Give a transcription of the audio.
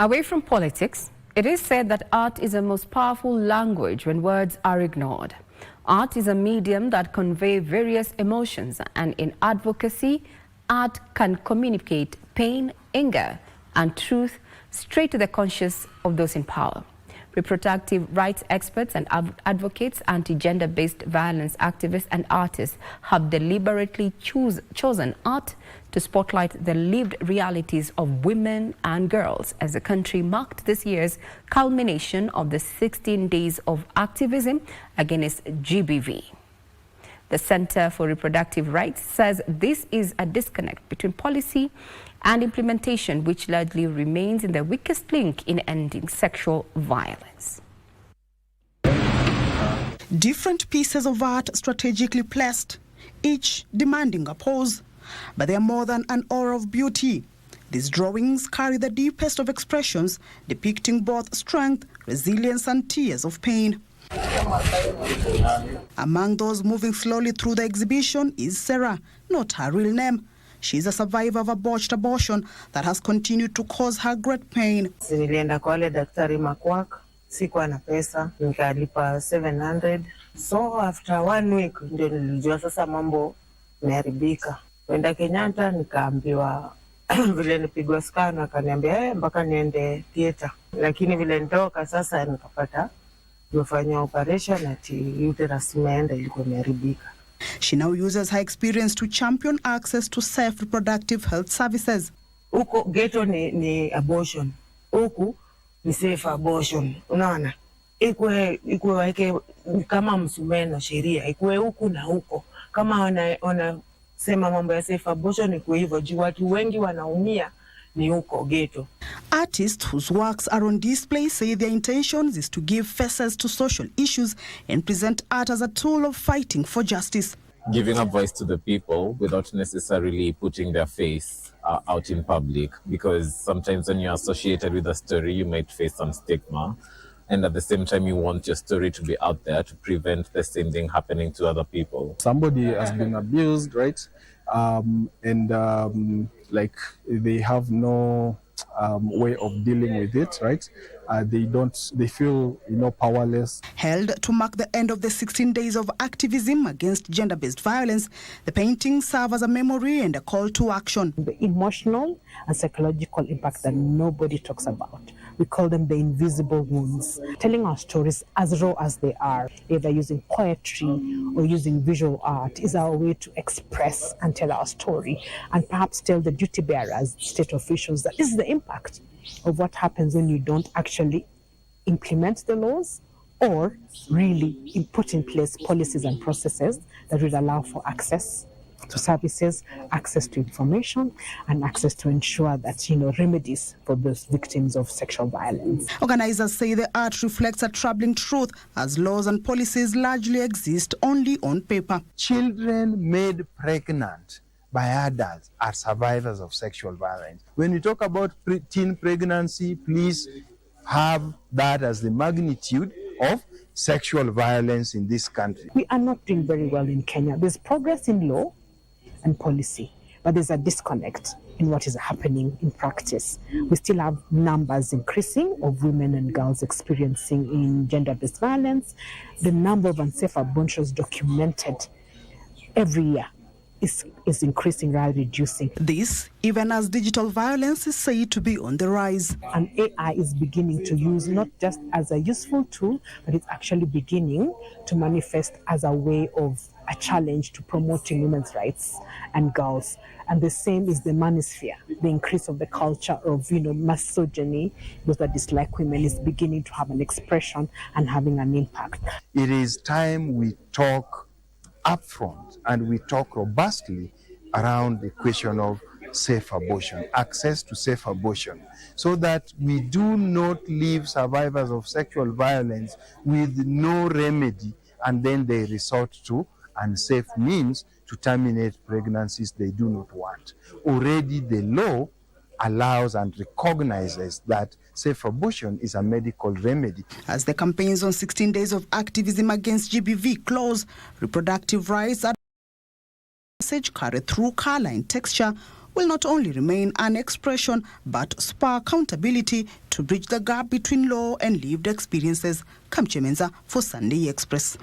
Away from politics, it is said that art is the most powerful language when words are ignored. Art is a medium that conveys various emotions, and in advocacy, art can communicate pain, anger, and truth straight to the conscience of those in power. Reproductive rights experts and advocates, anti-gender-based violence activists and artists have deliberately chosen art to spotlight the lived realities of women and girls as the country marked this year's culmination of the 16 days of activism against GBV. The Center for Reproductive Rights says this is a disconnect between policy and implementation, which largely remains in the weakest link in ending sexual violence. Different pieces of art strategically placed, each demanding a pose, but they are more than an aura of beauty. These drawings carry the deepest of expressions, depicting both strength, resilience, and tears of pain. Among those moving slowly through the exhibition is Sarah, not her real name. She's a survivor of a botched abortion that has continued to cause her great pain. Nilienda kwa wale daktari makwaka, sikuwa na pesa, nikalipa 700. So after 1 week ndio nilijua sasa mambo imeharibika. Kwenda Kenyatta nikaambiwa vile nipigwa scan, akaniambia mpaka niende theater. Lakini vile nitoka sasa nikapata nimefanya operation ati uterus imeenda, ilikuwa imeharibika. She now uses her experience to champion access to safe reproductive health services. Huko ghetto ni abortion, huku ni safe abortion. Unaona, ikuwe wake kama msumeno sheria, ikuwe huku na huko. Kama wanasema mambo ya safe abortion ikuwe hivyo, juu watu wengi wanaumia ni huko ghetto. Artists whose works are on display say their intentions is to give faces to social issues and present art as a tool of fighting for justice. Giving a voice to the people without necessarily putting their face out in public, because sometimes when you're associated with a story, you might face some stigma. And at the same time, you want your story to be out there to prevent the same thing happening to other people. Somebody has been abused, right? Like they have no way of dealing with it, right? They feel, powerless. Held to mark the end of the 16 days of activism against gender-based violence, the paintings serve as a memory and a call to action. The emotional and psychological impact that nobody talks about. We call them the invisible wounds. Telling our stories as raw as they are, either using poetry or using visual art, is our way to express and tell our story, and perhaps tell the duty bearers, state officials, that this is the impact of what happens when you don't actually implement the laws or really put in place policies and processes that would allow for access to services, access to information, and access to ensure that, remedies for those victims of sexual violence. Organizers say the art reflects a troubling truth, as laws and policies largely exist only on paper. Children made pregnant by adults are survivors of sexual violence. When we talk about teen pregnancy, please have that as the magnitude of sexual violence in this country. We are not doing very well in Kenya. There's progress in law and policy, but there's a disconnect in what is happening in practice. We still have numbers increasing of women and girls experiencing in gender-based violence. The number of unsafe abortions documented every year is increasing rather than reducing. This, even as digital violence is said to be on the rise. And AI is beginning to use not just as a useful tool, but it's actually beginning to manifest as a way of a challenge to promoting women's rights and girls. And the same is the manosphere. The increase of the culture of, misogyny, those that dislike women, is beginning to have an expression and having an impact. It is time we talk upfront and we talk robustly around the question of safe abortion, access to safe abortion, so that we do not leave survivors of sexual violence with no remedy, and then they resort to unsafe means to terminate pregnancies they do not want. Already the law allows and recognizes that safe abortion is a medical remedy. As the campaigns on 16 days of activism against GBV close, reproductive rights are message carried through color and texture will not only remain an expression but spur accountability to bridge the gap between law and lived experiences. Kamchemenza for Sunday Express.